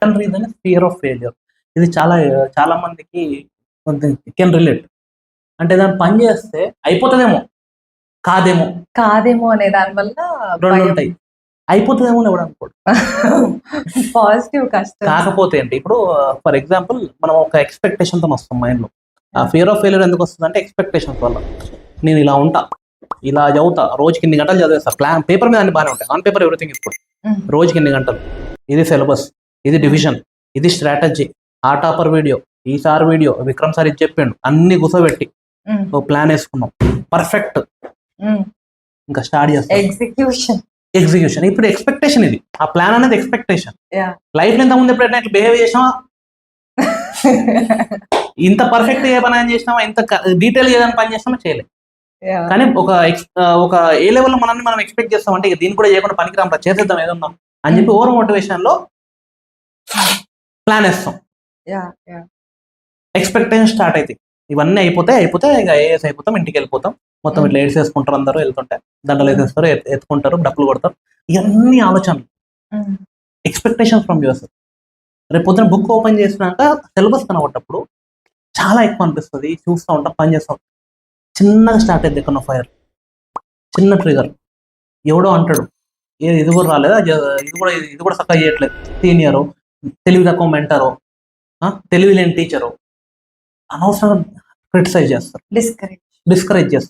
Second reason fear of failure. ఇది చాలా చాలా మందికి కెన్ రిలేట్. అంటే దాన్ని పని చేస్తే అయిపోతుందేమో, కాదేమో కాదేమో అనే దాని వల్ల రెండు ఉంటాయి. అయిపోతుందేమో అని ఎవడు అనుకోడు. పాజిటివ్ కష్టం. కాకపోతే ఏంటి ఇప్పుడు ఫర్ ఎగ్జాంపుల్ మనం ఒక ఎక్స్పెక్టేషన్తో వస్తాం మైండ్లో. ఆ ఫియర్ ఆఫ్ ఫెయిల్యూర్ ఎందుకు వస్తుంది అంటే ఎక్స్పెక్టేషన్స్ వల్ల. నేను ఇలా ఉంటా, ఇలా చదువుతా, రోజుకి ఇన్ని గంటలు చదివేస్తా, ప్లాన్ పేపర్ మీద అన్ని బాగానే ఉంటాయి, ఆన్ పేపర్ ఎవ్రీథింగ్ ఇప్పుడు. రోజుకి ఇన్ని గంటలు, ఇది సిలబస్, ఇది డివిజన్, ఇది స్ట్రాటజీ, ఆ టాపర్ వీడియో, ఈసారి వీడియో, విక్రమ్ సార్ ఇది చెప్పిండు, అన్ని కూర్చోబెట్టి ఓ ప్లాన్ వేసుకున్నాం పర్ఫెక్ట్. ఇంకా స్టార్ట్ చేస్తాం ఎగ్జిక్యూషన్. ఇప్పుడు ఎక్స్పెక్టేషన్, ఇది ఆ ప్లాన్ అనేది ఎక్స్పెక్టేషన్. లైఫ్ లో ఇంతకుముందు ఎప్పుడైనా ఇట్లా బిహేవ్ చేసినావా? ఇంత పర్ఫెక్ట్ ఏ పని చేసినావా, ఇంత డీటెయిల్ ఏదైనా పని చేసినామా? చేయలేదు. కానీ ఒక ఏ లెవెల్లో మనల్ని మనం ఎక్స్పెక్ట్ చేస్తాం అంటే దీన్ని కూడా చేయకుండా పనికిరాం, చేసేద్దాం ఏదన్నా అని చెప్పి ఓవర్ మోటివేషన్ లో ప్లాన్ వేస్తాం. ఎక్స్పెక్టేషన్ స్టార్ట్ అవుతాయి. ఇవన్నీ అయిపోతే ఇక ఏఎస్ అయిపోతాం, ఇంటికి వెళ్ళిపోతాం, మొత్తం ఇట్లా ఏడ్స్ వేసుకుంటారు, అందరూ వెళ్తుంటే దండలు వేసేస్తారు, ఎత్తుకుంటారు, డబ్బులు కొడతారు. ఇవన్నీ ఆలోచనలు, ఎక్స్పెక్టేషన్స్ ఫ్రమ్ యువర్ సెల్ఫ్. రేపు పొద్దున బుక్ ఓపెన్ చేసినాక సిలబస్ కనబడ్డప్పుడు చాలా ఎక్కువ అనిపిస్తుంది, చూస్తూ ఉంటాం, పని చేస్తూ ఉంటాం. చిన్నగా స్టార్ట్ అయింది ఎక్కడ ఫైర్, చిన్న ట్రిగర్. ఎవడో అంటాడు ఇది కూడా రాలేదా, ఇది కూడా చక్కగా చేయట్లేదు, సీనియరు, తెలివి తక్కువ మెంటరో, తెలివి లేని టీచరు, అనవసరంగా క్రిటిసైజ్ చేస్తారు, డిస్కరేజ్ చేస్తారు.